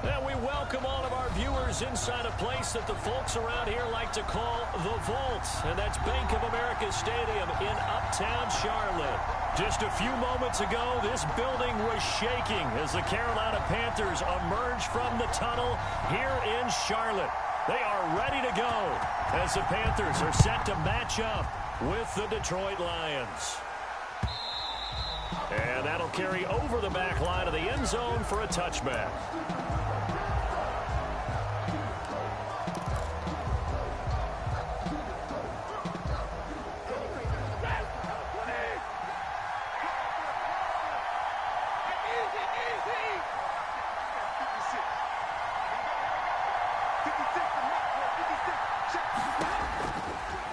And we welcome all of our viewers inside a place that the folks around here like to call the Vault. And that's Bank of America Stadium in Uptown Charlotte. Just a few moments ago, this building was shaking as the Carolina Panthers emerged from the tunnel here in Charlotte. They are ready to go as the Panthers are set to match up with the Detroit Lions. And that'll carry over the back line of the end zone for a touchback.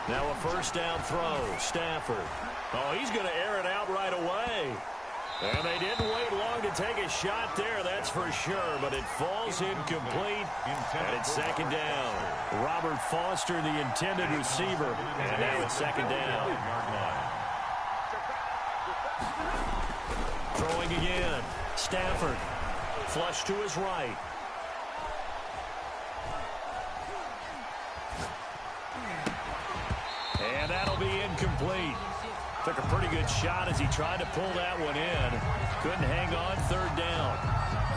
Now a first down throw, Stafford. Oh, he's going to air it out right away. And they didn't wait long to take a shot there, that's for sure, but it falls incomplete, and it's second down. Robert Foster, the intended receiver, and now it's second down. Throwing again, Stafford, flush to his right. And that'll be incomplete. Took a pretty good shot as he tried to pull that one in. Couldn't hang on, third down.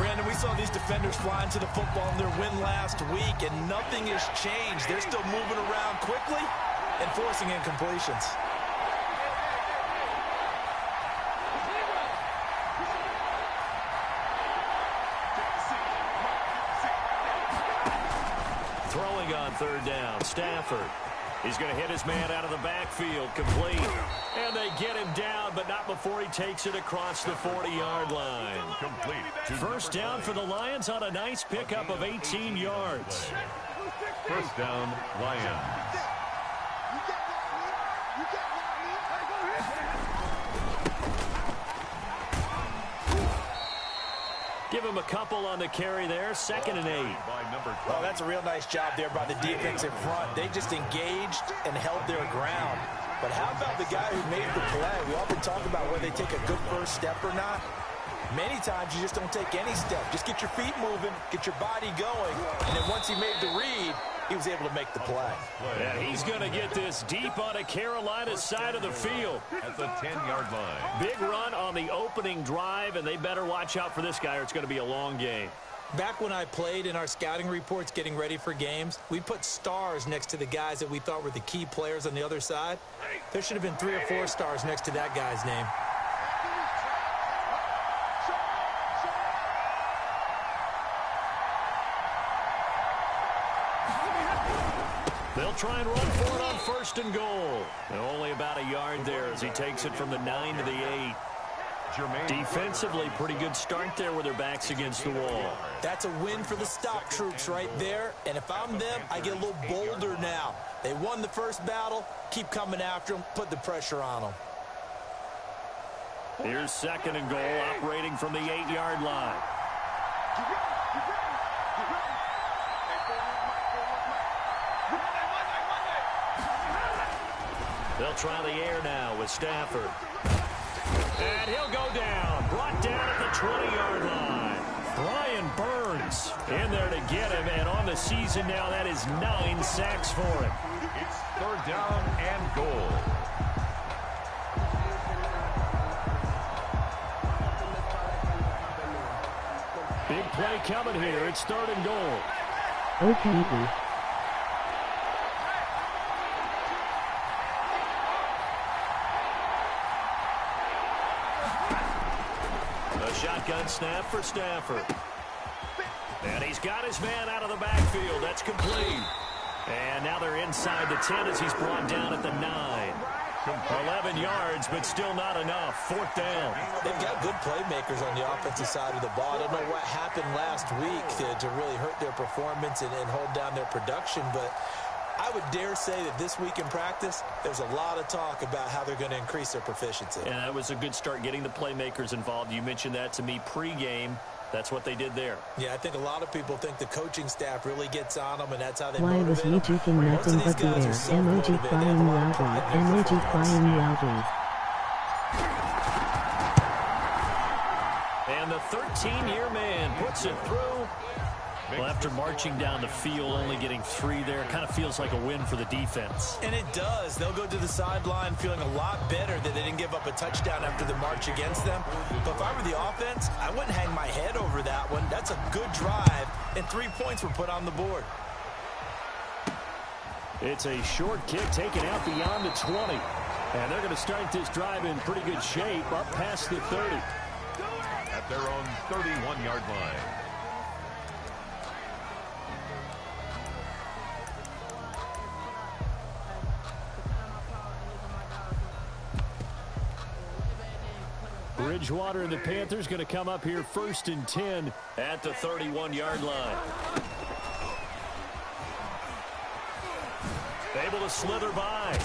Brandon, we saw these defenders fly into the football in their win last week, and nothing has changed. They're still moving around quickly and forcing incompletions. Throwing on third down, Stafford. He's going to hit his man out of the backfield, complete. And they get him down, but not before he takes it across the 40-yard line. Complete. First down for the Lions on a nice pickup of 18 yards. First down, Lions. Give him a couple on the carry there. 2nd and 8. Oh, that's a real nice job there by the defense in front. They just engaged and held their ground. But how about the guy who made the play? We often talk about whether they take a good first step or not. Many times you just don't take any step. Just get your feet moving, get your body going, and then once he made the read, he was able to make the play. Yeah, he's going to get this deep on a Carolina side of the field. At the 10-yard line. Big run on the opening drive, and they better watch out for this guy or it's going to be a long game. Back when I played in our scouting reports getting ready for games, we put stars next to the guys that we thought were the key players on the other side. There should have been 3 or 4 stars next to that guy's name. They'll try and run for it on 1st and goal. And only about a yard there as he takes it from the 9 to the 8. Defensively, pretty good start there with their backs against the wall. That's a win for the stop troops right there. And if I'm them, I get a little bolder now. They won the first battle. Keep coming after them. Put the pressure on them. Here's 2nd and goal, operating from the 8-yard line. They'll try the air now with Stafford. And he'll go down. Brought down at the 20-yard line. Brian Burns in there to get him. And on the season now, that is 9 sacks for him. It's 3rd down and goal. Big play coming here. It's 3rd and goal. Okay. Shotgun snap for Stafford. And he's got his man out of the backfield. That's complete. And now they're inside the 10 as he's brought down at the 9. 11 yards, but still not enough. 4th down. They've got good playmakers on the offensive side of the ball. I don't know what happened last week to really hurt their performance and hold down their production, but I would dare say that this week in practice, there's a lot of talk about how they're going to increase their proficiency. And that was a good start getting the playmakers involved. You mentioned that to me pregame. That's what they did there. Yeah, I think a lot of people think the coaching staff really gets on them, and that's how they Why was he taking nothing but the air? Emoji crying loudly. Emoji crying loudly. And the 13-year man puts it through. Well, after marching down the field, only getting 3 there, it kind of feels like a win for the defense. And it does. They'll go to the sideline feeling a lot better that they didn't give up a touchdown after the march against them. But if I were the offense, I wouldn't hang my head over that one. That's a good drive, and 3 points were put on the board. It's a short kick taken out beyond the 20. And they're going to start this drive in pretty good shape up past the 30. At their own 31-yard line. Bridgewater and the Panthers going to come up here 1st and 10 at the 31-yard line. Able to slither by.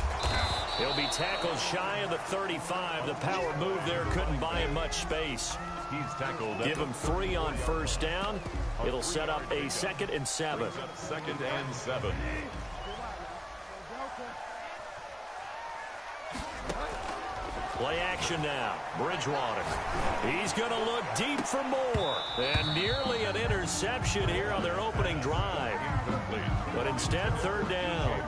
He'll be tackled shy of the 35. The power move there couldn't buy him much space. He's tackled. Give him 3 on 1st down. It'll set up a 2nd and 7. 2nd and 7. Play action now. Bridgewater. He's going to look deep for more. And nearly an interception here on their opening drive. But instead, 3rd down.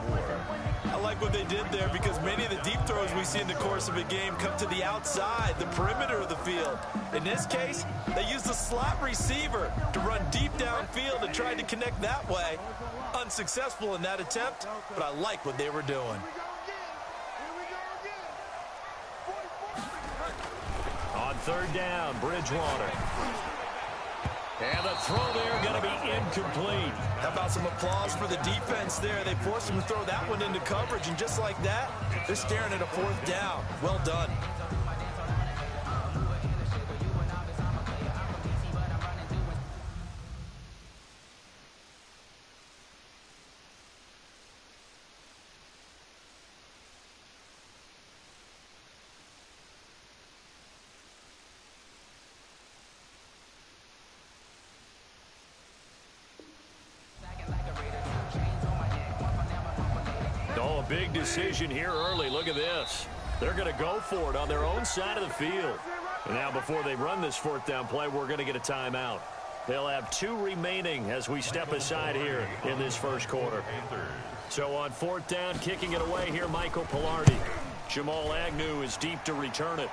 I like what they did there because many of the deep throws we see in the course of a game come to the outside, the perimeter of the field. In this case, they used the slot receiver to run deep downfield and tried to connect that way. Unsuccessful in that attempt, but I like what they were doing. On 3rd down, Bridgewater. And the throw there going to be incomplete. How about some applause for the defense there? They forced him to throw that one into coverage, and just like that, they're staring at a 4th down. Well done. Big decision here early. Look at this. They're going to go for it on their own side of the field. And now before they run this 4th down play, we're going to get a timeout. They'll have 2 remaining as we step aside here in this 1st quarter. So on 4th down, kicking it away here, Michael Pilardi. Jamal Agnew is deep to return it.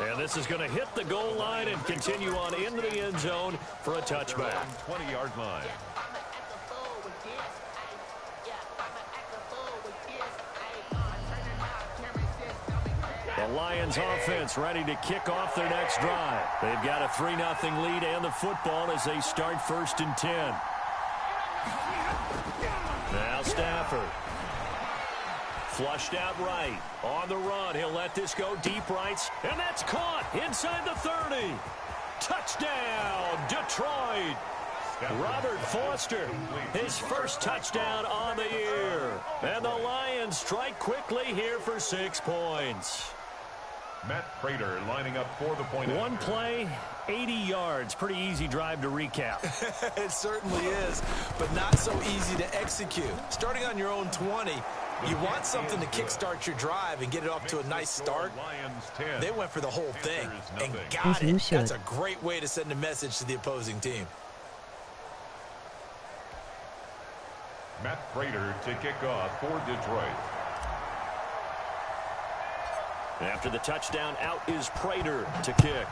And this is going to hit the goal line and continue on into the end zone for a touchback. 20-yard line. The Lions offense ready to kick off their next drive. They've got a 3-0 lead and the football as they start 1st and 10. Now Stafford. Flushed out right. On the run. He'll let this go deep rights. And that's caught inside the 30. Touchdown, Detroit. Robert Foster, his 1st touchdown on the year. And the Lions strike quickly here for 6 points. Matt Prater lining up for the point. 1 play, 80 yards. Pretty easy drive to recap. It certainly is, but not so easy to execute. Starting on your own 20, you want something to kickstart your drive and get it off to a nice start. They went for the whole thing and got it. That's a great way to send a message to the opposing team. Matt Prater to kick off for Detroit. After the touchdown, out is Prater to kick.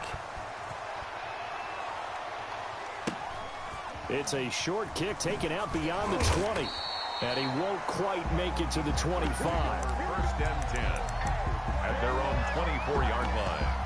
It's a short kick taken out beyond the 20. And he won't quite make it to the 25. 1st and 10 at their own 24-yard line.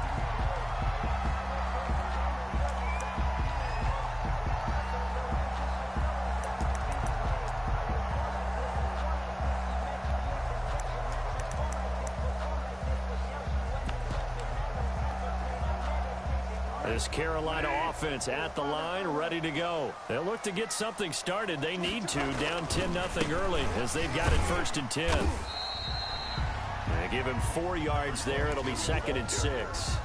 This Carolina offense at the line, ready to go. They'll look to get something started. They need to, down 10-0 early as they've got it 1st and 10. They give him 4 yards there. It'll be 2nd and 6.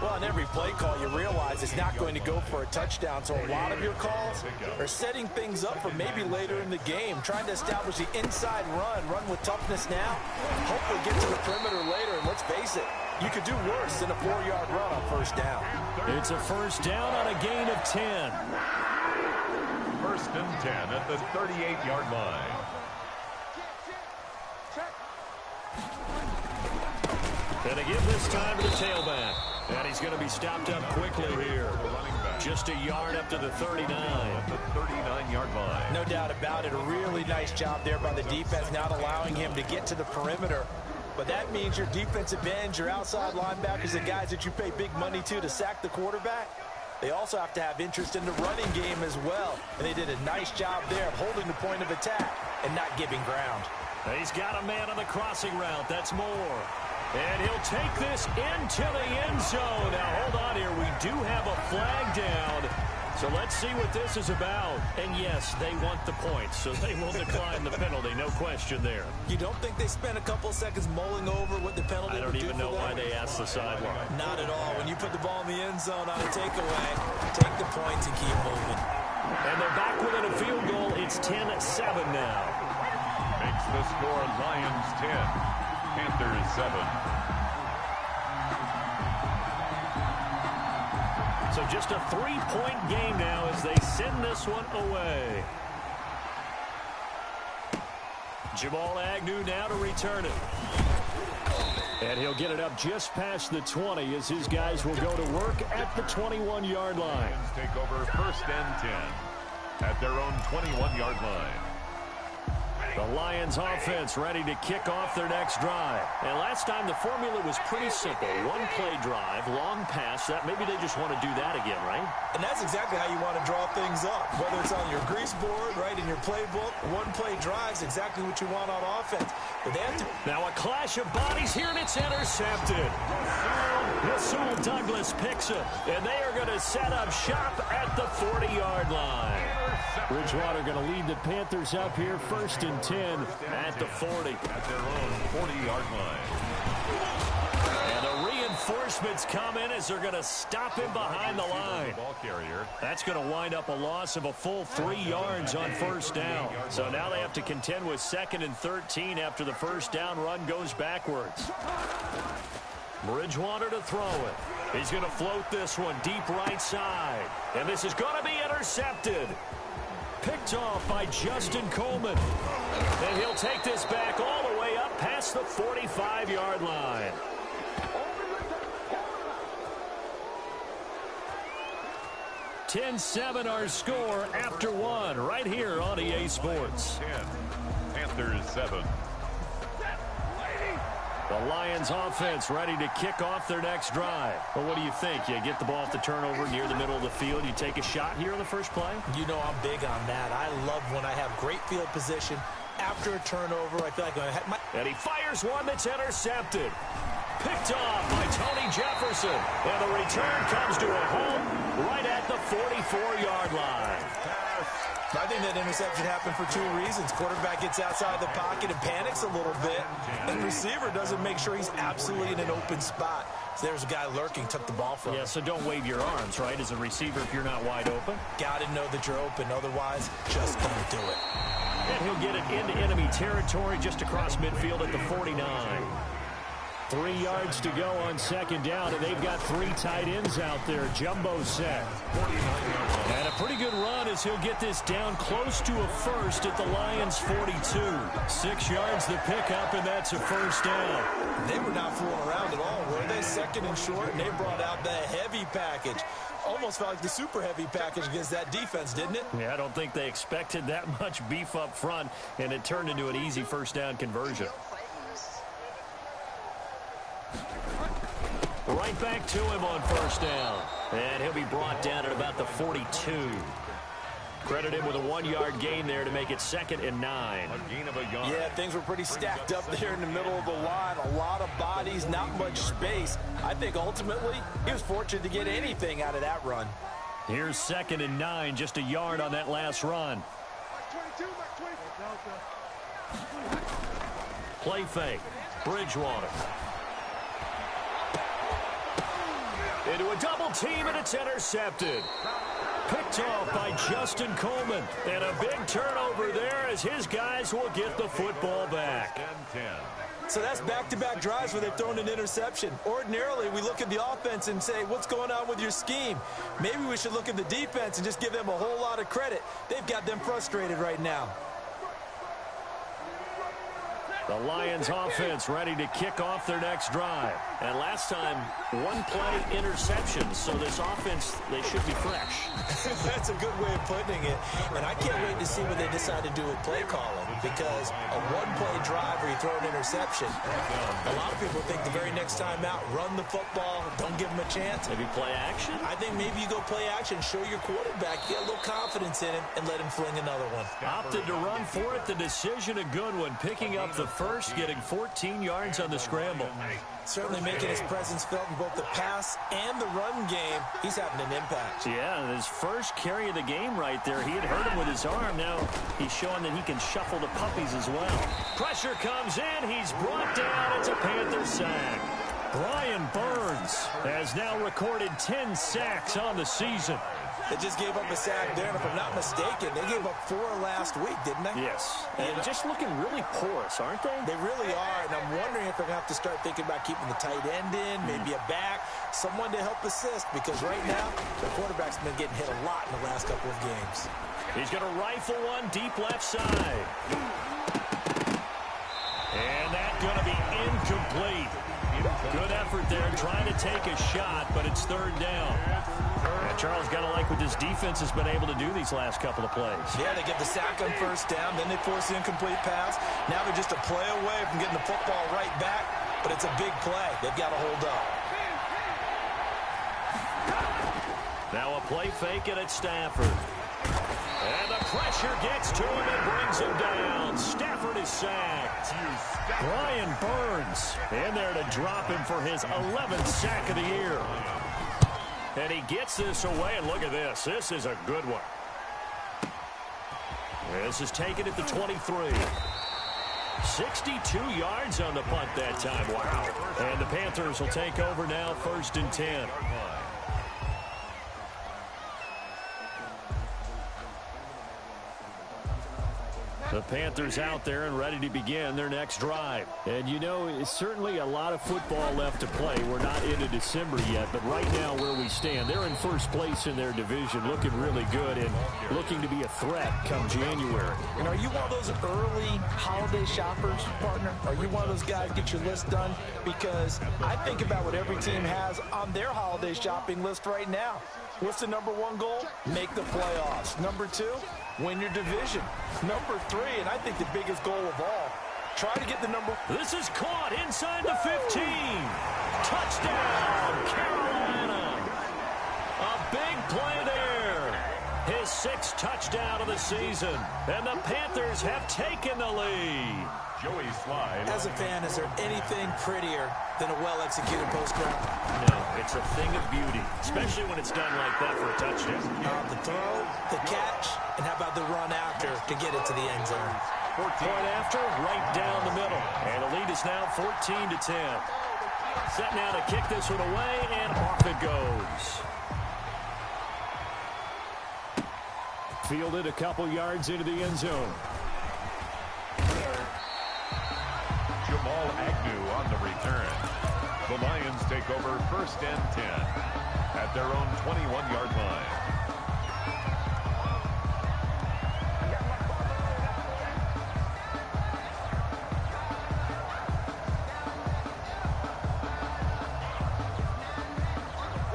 Well, on every play call, you realize it's not going to go for a touchdown. So a lot of your calls are setting things up for maybe later in the game, trying to establish the inside run with toughness now, hopefully get to the perimeter later. And let's face it, You could do worse than a 4-yard run on first down. It's a first down on a gain of 10. First and 10 at the 38-yard line. And to give this time to the tailback. And he's going to be stopped up quickly here. Just a yard up to the 39. At the 39-yard line. No doubt about it. A really nice job there by the defense, not allowing him to get to the perimeter. But that means your defensive ends, your outside linebackers, the guys that you pay big money to sack the quarterback, they also have to have interest in the running game as well. And they did a nice job there of holding the point of attack and not giving ground. He's got a man on the crossing route. That's Moore. And he'll take this into the end zone. Now, hold on here. We do have a flag down. So let's see what this is about. And, yes, they want the points, so they will decline the penalty. No question there. You don't think they spent a couple seconds mulling over what the penalty would do? I don't even know why they asked the sideline. Not at all. When you put the ball in the end zone on a takeaway, take the points and keep moving. And they're back within a field goal. It's 10-7 now. Makes the score Lions 10, Panthers 7. So just a 3-point game now as they send this one away. Jamal Agnew now to return it. And he'll get it up just past the 20 as his guys will go to work at the 21-yard line. Take over first and 10 at their own 21-yard line. The Lions offense ready to kick off their next drive. And last time the formula was pretty simple. One-play drive, long pass. That maybe they just want to do that again, right? And that's exactly how you want to draw things up. Whether it's on your grease board, right, in your playbook, one-play drive is exactly what you want on offense. But they have to... Now a clash of bodies here, and it's intercepted. Rasul Douglas picks it, and they are going to set up shop at the 40-yard line. Bridgewater going to lead the Panthers up here first and 10 at the 40. At their own 40-yard line. And the reinforcements come in as they're going to stop him behind the line. Ball carrier. That's going to wind up a loss of a full 3 yards on first down. So now they have to contend with 2nd and 13 after the first down run goes backwards. Bridgewater to throw it. He's going to float this one deep right side. And this is going to be intercepted. Picked off by Justin Coleman. And he'll take this back all the way up past the 45-yard line. (10-7) our score after one right here on EA Sports. 10, Panthers 7. The Lions offense ready to kick off their next drive. Well, what do you think? You get the ball off the turnover near the middle of the field. You take a shot here in the first play? You know I'm big on that. I love when I have great field position after a turnover. I feel like I have my... And he fires one that's intercepted. Picked off by Tony Jefferson. And the return comes to a home right at the 44-yard line. I think that interception happened for 2 reasons. Quarterback gets outside the pocket and panics a little bit. And receiver doesn't make sure he's absolutely in an open spot. So there's a guy lurking, took the ball from him. Yeah, so don't wave your arms, right, as a receiver if you're not wide open. Got to know that you're open. Otherwise, just don't do it. And he'll get it into enemy territory just across midfield at the 49. 3 yards to go on second down, and they've got 3 tight ends out there. Jumbo set. And a pretty good run as he'll get this down close to a first at the Lions' 42. 6 yards the pickup, and that's a first down. They were not fooling around at all, were they? Second and short, and they brought out the heavy package. Almost felt like the super heavy package against that defense, didn't it? Yeah, I don't think they expected that much beef up front, and it turned into an easy first down conversion. Right back to him on first down. And he'll be brought down at about the 42. Credit him with a 1-yard gain there to make it 2nd and 9. A gain of a yard. Yeah, things were pretty stacked up there in the middle of the line. A lot of bodies, not much space. I think ultimately he was fortunate to get anything out of that run. Here's 2nd and 9, just a yard on that last run. Play fake. Bridgewater. Into a double team, and it's intercepted. Picked off by Justin Coleman. And a big turnover there as his guys will get the football back. So that's back-to-back drives where they've thrown an interception. Ordinarily, we look at the offense and say, what's going on with your scheme? Maybe we should look at the defense and just give them a whole lot of credit. They've got them frustrated right now. The Lions offense ready to kick off their next drive. And last time, one play interception. So this offense, they should be fresh. That's a good way of putting it. And I can't wait to see what they decide to do with play calling. Because a one-play drive where you throw an interception, a lot of people think the very next time out, run the football, don't give them a chance. Maybe play action? I think maybe you go play action, show your quarterback, get a little confidence in him, and let him fling another one. Opted to run for it. The decision a good one. Picking up the first, getting 14 yards on the scramble. Certainly making his presence felt in both the pass and the run game. He's having an impact. Yeah, his first carry of the game right there. He had hurt him with his arm. Now he's showing that he can shuffle the puppies as well. Pressure comes in. He's brought down. It's a Panther sack. Brian Burns has now recorded 10 sacks on the season. They just gave up a sack there, and if I'm not mistaken, they gave up 4 last week, didn't they? Yes. And just looking really porous, aren't they? They really are, and I'm wondering if they're going to have to start thinking about keeping the tight end in, maybe a back, someone to help assist, because right now, the quarterback's been getting hit a lot in the last couple of games. He's going to rifle one deep left side. And that's going to be incomplete. Good effort there, trying to take a shot, but it's third down. And Charles got to like what this defense has been able to do these last couple of plays. Yeah, they get the sack on first down, then they force the incomplete pass. Now they're just a play away from getting the football right back, but it's a big play. They've got to hold up. Now a play fake it at Stafford. And the pressure gets to him and brings him down. Stafford is sacked. Brian Burns in there to drop him for his 11th sack of the year. And he gets this away, and look at this. This is a good one. This is taken at the 23. 62 yards on the punt that time. Wow. And the Panthers will take over now, 1st and 10. The Panthers out there and ready to begin their next drive. And, you know, it's certainly a lot of football left to play. We're not into December yet, but right now where we stand, they're in first place in their division, looking really good and looking to be a threat come January. And are you one of those early holiday shoppers, partner? Are you one of those guys get your list done? Because I think about what every team has on their holiday shopping list right now. What's the number 1 goal? Make the playoffs. Number 2, win your division. Number 3, and I think the biggest goal of all, try to get the number. This is caught inside the 15. Touchdown, Carolina. A big play there. His 6th touchdown of the season. And the Panthers have taken the lead. Joey Slide. As a fan, is there anything prettier than a well-executed post-round? No, it's a thing of beauty, especially when it's done like that for a touchdown. The throw, the catch, and how about the run after to get it to the end zone? Point after, right down the middle. And the lead is now 14-10. Set now to kick this one away, and off it goes. Fielded a couple yards into the end zone. Jamal Agnew on the return. The Lions take over 1st and 10 at their own 21-yard line.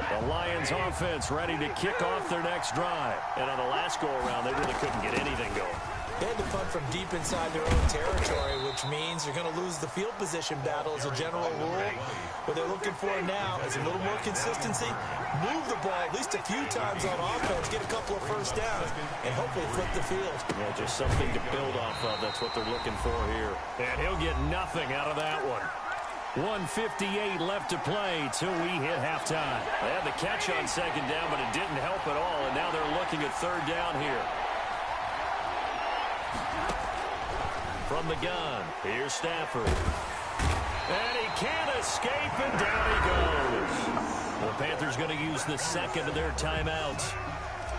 The Lions offense ready to kick off their next drive. And on the last go-around, they really couldn't get anything going. They had to punt from deep inside their own territory, which means you're going to lose the field position battle as a general rule. What they're looking for now is a little more consistency, move the ball at least a few times on offense, get a couple of first downs, and hopefully flip the field. Yeah, just something to build off of. That's what they're looking for here. And he'll get nothing out of that one. 1:58 left to play till we hit halftime. They had the catch on 2nd down, but it didn't help at all, and now they're looking at 3rd down here. From the gun, here's Stafford. And he can't escape, and down he goes. The Panthers going to use the 2nd of their timeouts.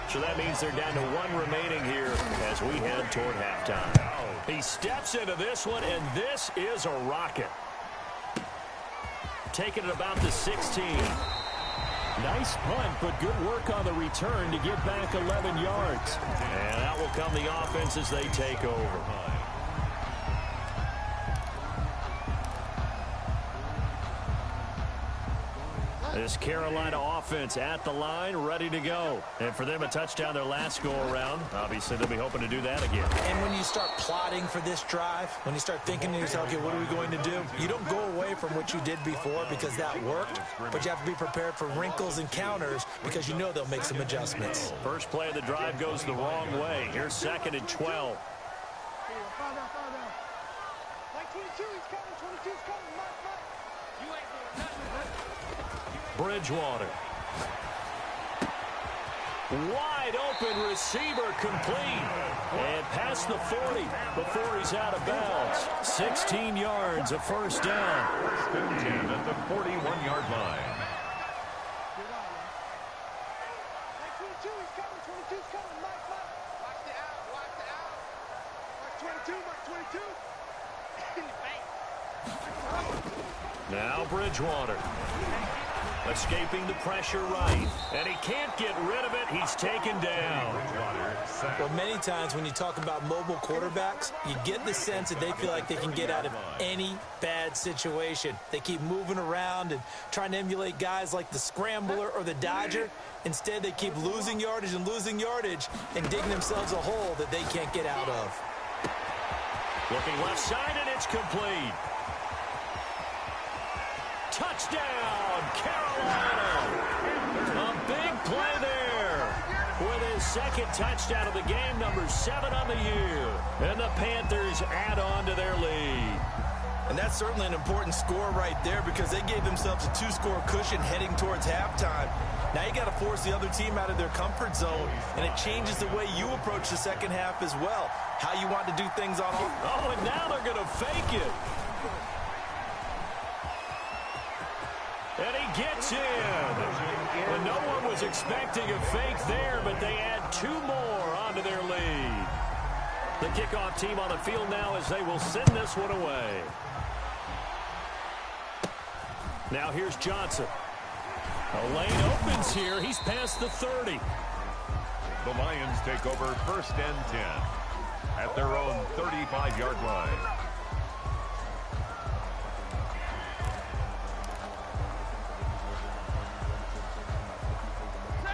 So that means they're down to 1 remaining here as we head toward halftime. He steps into this one, and this is a rocket. taken at about the 16. Nice punt, but good work on the return to get back 11 yards. And out will come the offense as they take over. This Carolina offense at the line, ready to go. And for them, a touchdown their last go-around. Obviously, they'll be hoping to do that again. And when you start plotting for this drive, when you start thinking to yourself, okay, what are we going to do? You don't go away from what you did before because that worked, but you have to be prepared for wrinkles and counters because you know they'll make some adjustments. First play of the drive goes the wrong way. Here's 2nd and 12. Bridgewater. Wide open receiver complete. And past the 40 before he's out of bounds. 16 yards, a first down. 1st and 10 at the 41-yard line. Now Bridgewater. Escaping the pressure right. And he can't get rid of it. He's taken down. Well, many times when you talk about mobile quarterbacks, you get the sense that they feel like they can get out of any bad situation. They keep moving around and trying to emulate guys like the Scrambler or the Dodger. Instead, they keep losing yardage and digging themselves a hole that they can't get out of. Looking left side, and it's complete. Touchdown, Carolina! A big play there with his 2nd touchdown of the game, number 7 on the year. And the Panthers add on to their lead. And that's certainly an important score right there because they gave themselves a 2-score cushion heading towards halftime. Now you got to force the other team out of their comfort zone, and it changes the way you approach the second half as well. How you want to do things on offense. Oh, and now they're going to fake it. And he gets in. And no one was expecting a fake there, but they add 2 more onto their lead. The kickoff team on the field now as they will send this one away. Now here's Johnson. A lane opens here. He's past the 30. The Lions take over 1st and 10 at their own 35-yard line.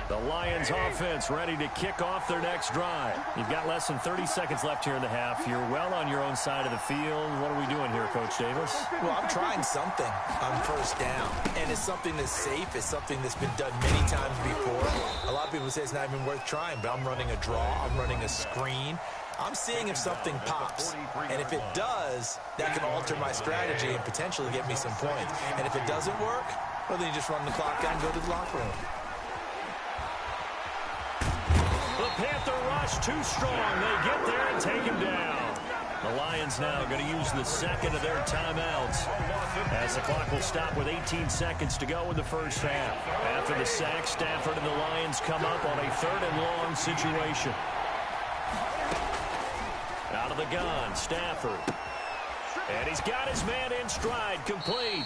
The Lions offense ready to kick off their next drive. You've got less than 30 seconds left here in the half. You're well on your own side of the field. What are we doing here, Coach Davis? Well, I'm trying something on 1st down. And it's something that's safe. It's something that's been done many times before. A lot of people say it's not even worth trying, but I'm running a draw. I'm running a screen. I'm seeing if something pops. And if it does, that can alter my strategy and potentially get me some points. And if it doesn't work, well, then you just run the clock out and go to the locker room. Panther rush too strong. They get there and take him down. The Lions now going to use the 2nd of their timeouts as the clock will stop with 18 seconds to go in the first half. After the sack, Stafford and the Lions come up on a 3rd and long situation. Out of the gun, Stafford. And he's got his man in stride, complete.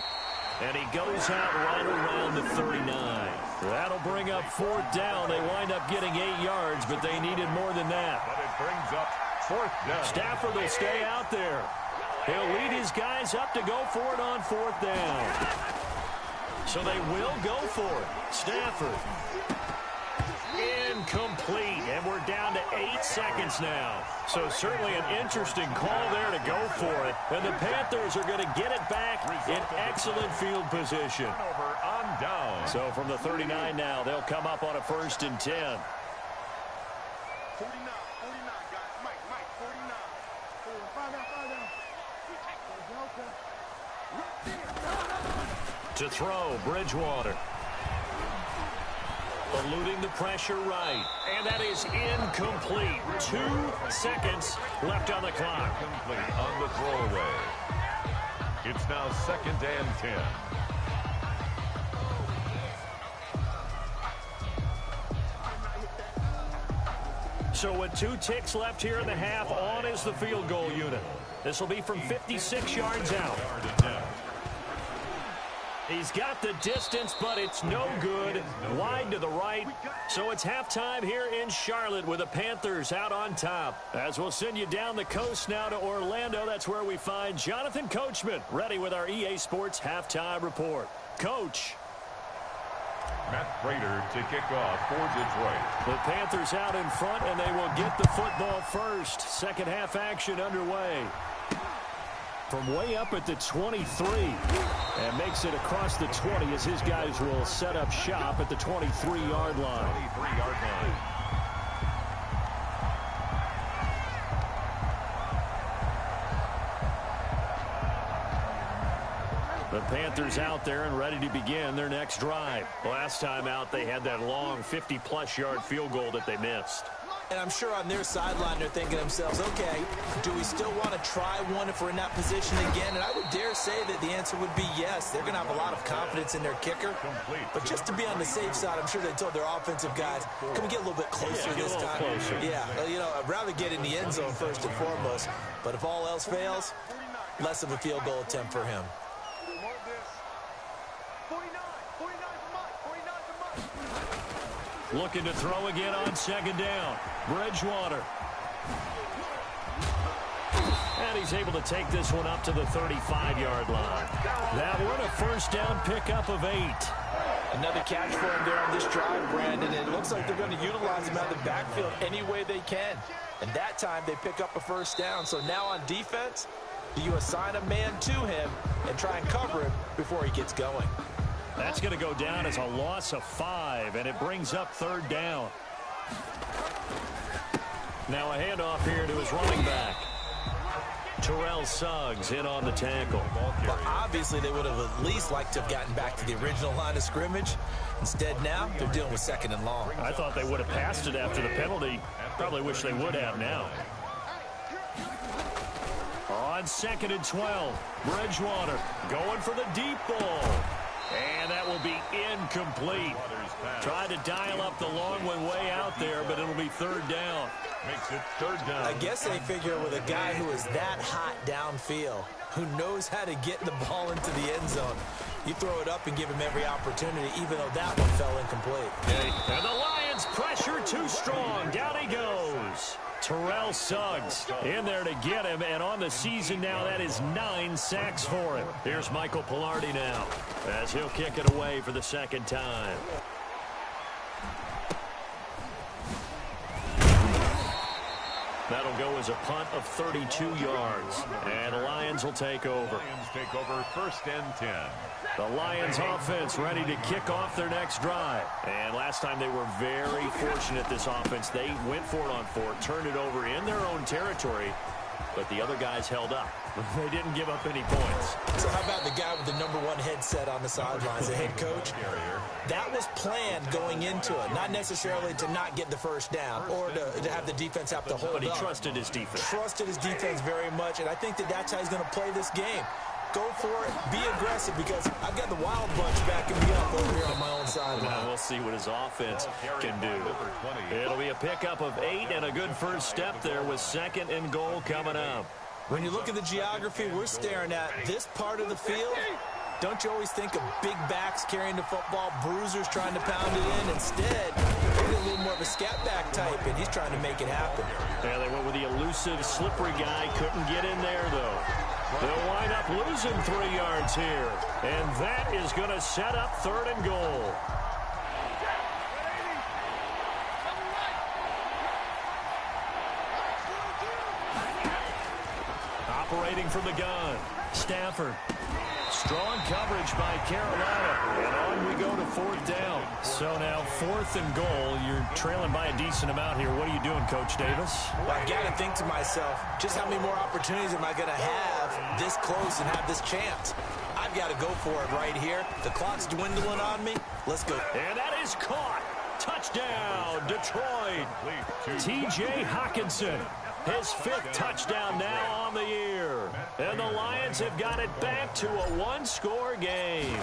And he goes out right around the 39. That'll bring up 4th down. They wind up getting 8 yards, but they needed more than that. But it brings up 4th down. Stafford will stay out there. He'll lead his guys up to go for it on 4th down. So they will go for it. Stafford. Incomplete. And we're down to 8 seconds now. So certainly an interesting call there to go for it. And the Panthers are going to get it back in excellent field position. Over on down. So from the 39 now, they'll come up on a 1st and 10. 49, guys. Mike, 49. To throw, Bridgewater. Eluding the pressure right. And that is incomplete. 2 seconds left on the clock. Complete on the throwaway. It's now 2nd and 10. So with 2 ticks left here in the half, on is the field goal unit. This will be from 56 yards out. He's got the distance, but it's no good. Wide to the right. So it's halftime here in Charlotte with the Panthers out on top. As we'll send you down the coast now to Orlando, that's where we find Jonathan Coachman, ready with our EA Sports halftime report. Coach. Matt Prater to kick off for Detroit. The Panthers out in front, and they will get the football first. Second half action underway. From way up at the 23, and makes it across the 20 as his guys will set up shop at the 23-yard line. 23-yard line. The Panthers out there and ready to begin their next drive. Last time out, they had that long 50-plus yard field goal that they missed. And I'm sure on their sideline they're thinking to themselves, okay, do we still want to try one if we're in that position again? And I would dare say that the answer would be yes. They're going to have a lot of confidence in their kicker. But just to be on the safe side, I'm sure they told their offensive guys, can we get a little bit closer this time? Closer. Yeah, you know, I'd rather get in the end zone first and foremost. But if all else fails, less of a field goal attempt for him. 49 for Mike. Looking to throw again on second down. Bridgewater. And he's able to take this one up to the 35-yard line. That one a first down pickup of 8. Another catch for him there on this drive, Brandon. And it looks like they're going to utilize him out of the backfield any way they can. And that time they pick up a first down. So now on defense, do you assign a man to him and try and cover him before he gets going? That's going to go down as a loss of 5, and it brings up third down. Now a handoff here to his running back. Terrell Suggs in on the tackle. Well, obviously they would have at least liked to have gotten back to the original line of scrimmage. Instead now, they're dealing with second and long. I thought they would have passed it after the penalty. Probably wish they would have now. On second and 12, Bridgewater going for the deep ball. And that will be incomplete. Tried to dial up the long one way out there, but it'll be third down. Makes it third down. I guess they figure with a guy who is that hot downfield, who knows how to get the ball into the end zone, you throw it up and give him every opportunity, even though that one fell incomplete. And the Lions pressure too strong. Down he goes. Terrell Suggs in there to get him, and on the season now, that is 9 sacks for him. Here's Michael Pilardi now, as he'll kick it away for the second time. That'll go as a punt of 32 yards, and the Lions will take over. Lions take over first and 10. The Lions offense ready to kick off their next drive. And last time they were very fortunate, this offense. They went for it on 4, turned it over in their own territory, but the other guys held up. They didn't give up any points. So how about the guy with the #1 headset on the sidelines, the head coach? That was planned going into it, not necessarily to not get the first down or to have the defense have to hold up. But he trusted his defense. Trusted his defense very much, and I think that that's how he's going to play this game. Go for it, be aggressive, because I've got the wild bunch backing me up over here on my own sideline. Now we'll see what his offense can do. It'll be a pickup of 8 and a good first step there with second and goal coming up. When you look at the geography we're staring at, this part of the field, don't you always think of big backs carrying the football, bruisers trying to pound it in? Instead, they're a little more of a scat back type, and he's trying to make it happen. Yeah, they went with the elusive, slippery guy. Couldn't get in there, though. They'll wind up losing 3 yards here. And that is going to set up third and goal. Operating from the gun, Stafford. Strong coverage by Carolina, and on we go to fourth down. So now 4th and goal. You're trailing by a decent amount here. What are you doing, Coach Davis? Well, I've got to think to myself, just how many more opportunities am I going to have this close and have this chance? I've got to go for it right here. The clock's dwindling on me. Let's go. And that is caught. Touchdown, Detroit. T.J. Hockenson. His 5th touchdown now on the year. And the Lions have got it back to a 1-score game.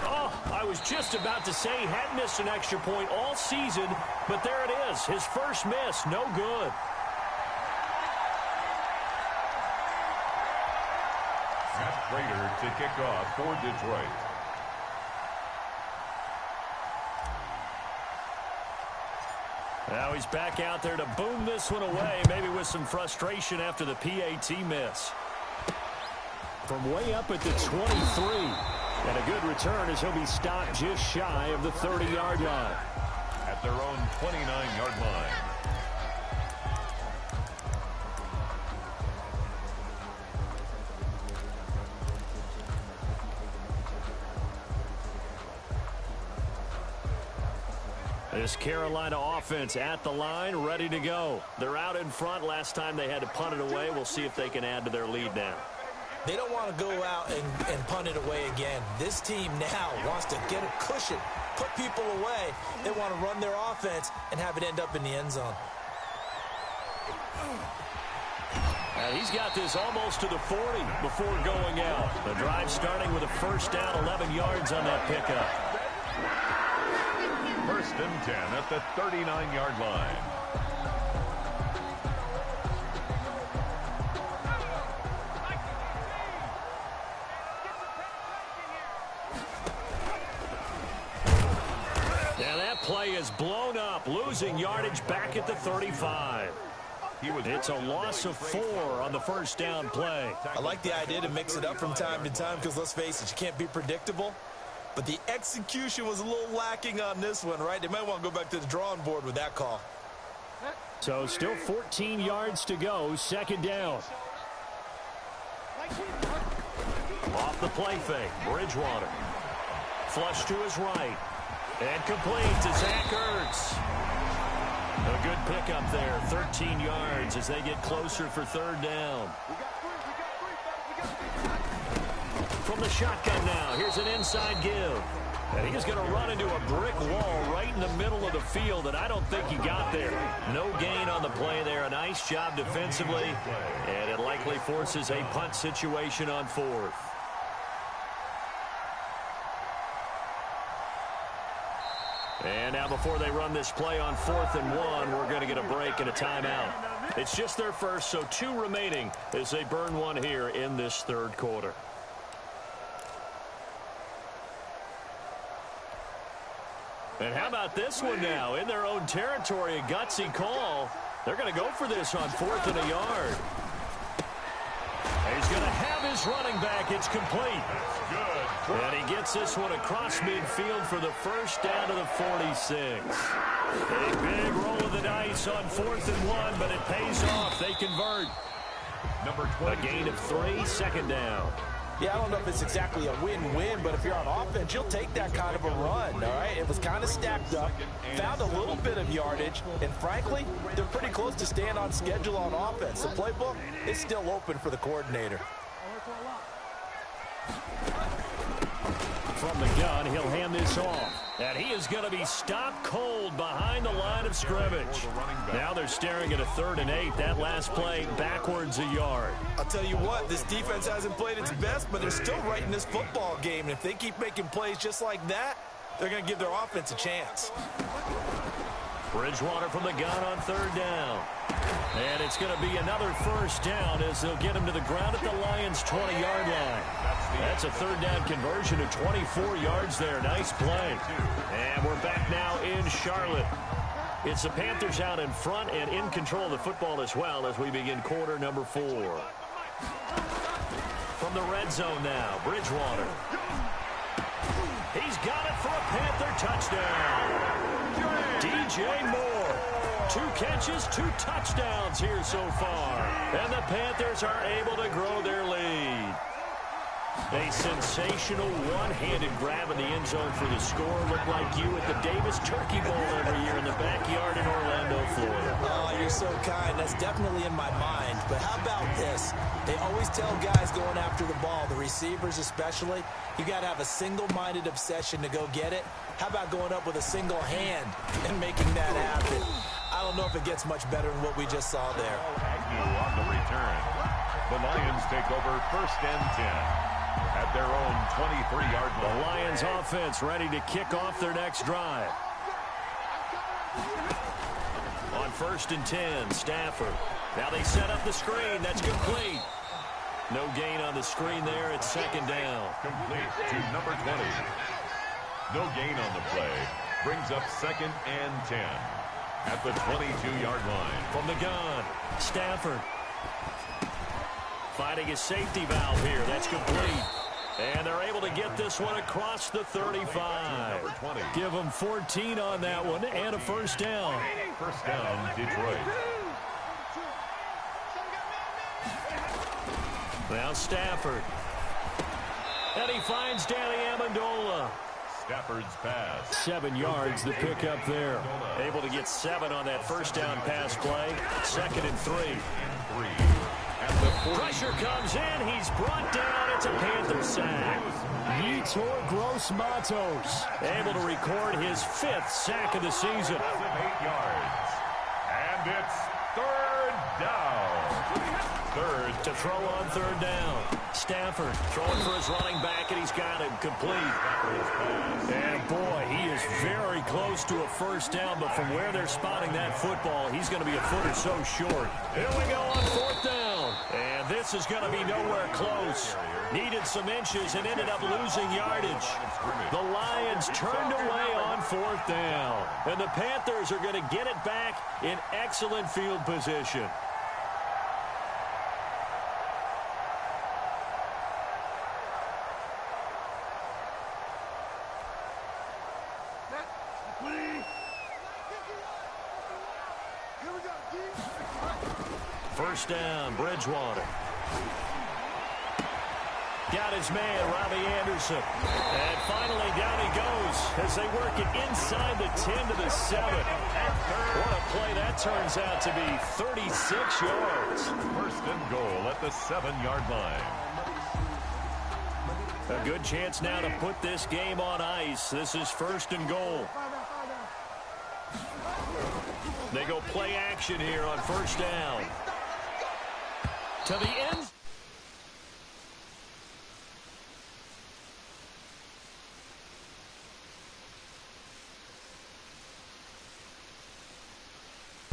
Oh, I was just about to say he hadn't missed an extra point all season, but there it is. His first miss, no good. Matt Rader to kick off for Detroit. Now he's back out there to boom this one away, maybe with some frustration after the PAT miss. From way up at the 23. And a good return as he'll be stopped just shy of the 30-yard line. At their own 29-yard line. This Carolina offense at the line, ready to go. They're out in front. Last time they had to punt it away. We'll see if they can add to their lead now. They don't want to go out and punt it away again. This team now wants to get a cushion, put people away. They want to run their offense and have it end up in the end zone. And he's got this almost to the 40 before going out. The drive starting with a first down, 11 yards on that pickup. First and 10 at the 39-yard line. Now that play is blown up, losing yardage back at the 35. It's a loss of 4 on the first down play. I like the idea to mix it up from time to time because, let's face it, you can't be predictable. But the execution was a little lacking on this one, right? They might want to go back to the drawing board with that call. So still 14 yards to go, second down. Off the play fake, Bridgewater. Flush to his right. And complete to Zach Ertz. A good pickup there, 13 yards as they get closer for third down. From the shotgun now, here's an inside give. And he's going to run into a brick wall right in the middle of the field, and I don't think he got there. No gain on the play there. A nice job defensively, and it likely forces a punt situation on fourth. And now before they run this play on 4th and 1, we're going to get a break and a timeout. It's just their first, so 2 remaining as they burn one here in this third quarter. And how about this one now? In their own territory, a gutsy call. They're going to go for this on 4th and a yard. And he's going to have his running back. It's complete. Good. And he gets this one across midfield for the first down to the 46. A big roll of the dice on 4th and 1, but it pays off. They convert. Number 20. A gain of 3, second down. Yeah, I don't know if it's exactly a win-win, but if you're on offense, you'll take that kind of a run, all right? It was kind of stacked up, found a little bit of yardage, and frankly, they're pretty close to staying on schedule on offense. The playbook is still open for the coordinator. From the gun, he'll hand this off. And he is going to be stopped cold behind the line of scrimmage. Now they're staring at a 3rd and 8. That last play backwards a yard. I'll tell you what, this defense hasn't played its best, but they're still right in this football game. And if they keep making plays just like that, they're going to give their offense a chance. Bridgewater from the gun on 3rd down. And it's going to be another first down as they'll get him to the ground at the Lions' 20-yard line. That's a 3rd down conversion of 24 yards there. Nice play. And we're back now in Charlotte. It's the Panthers out in front and in control of the football as well as we begin quarter number 4. From the red zone now, Bridgewater. He's got it for a Panther touchdown. DJ Moore. 2 catches, 2 touchdowns here so far. And the Panthers are able to grow their lead. A sensational one-handed grab in the end zone for the score. Looked like you at the Davis Turkey Bowl every year in the backyard in Orlando, Florida. Oh, you're so kind. That's definitely in my mind. But how about this? They always tell guys going after the ball, the receivers especially, you got to have a single-minded obsession to go get it. How about going up with a single hand and making that happen? I don't know if it gets much better than what we just saw there. Agnew on the return. The Lions take over 1st and 10. At their own 23-yard line. The Lions offense ready to kick off their next drive. On 1st and 10, Stafford. Now they set up the screen. That's complete. No gain on the screen there. It's second down. Complete to number 20. No gain on the play. Brings up second and 10 at the 22-yard line. From the gun, Stafford. Finding his safety valve here. That's complete. And they're able to get this one across the 35. Give them 14 on that one and a first down. First down, Detroit. Now Stafford. And he finds Danny Amendola. Stafford's pass. 7 yards, the pickup there. Able to get 7 on that first down pass play. Second and 3. Pressure comes in. He's brought down. It's a Panther sack. Yetur Gross-Matos able to record his 5th sack of the season. 8 yards. And it's third down. Third to throw on third down. Stafford throwing for his running back, and he's got him complete. And boy, he is very close to a first down, but from where they're spotting that football, he's going to be a foot or so short. Here we go on fourth down. And this is going to be nowhere close. Needed some inches and ended up losing yardage. The Lions turned away on fourth down. And the Panthers are going to get it back in excellent field position. First down, Bridgewater. Got his man, Robbie Anderson. And finally, down he goes as they work it inside the 10 to the 7. What a play that turns out to be. 36 yards. First and goal at the 7-yard line. A good chance now to put this game on ice. This is first and goal. They go play action here on first down. To the end.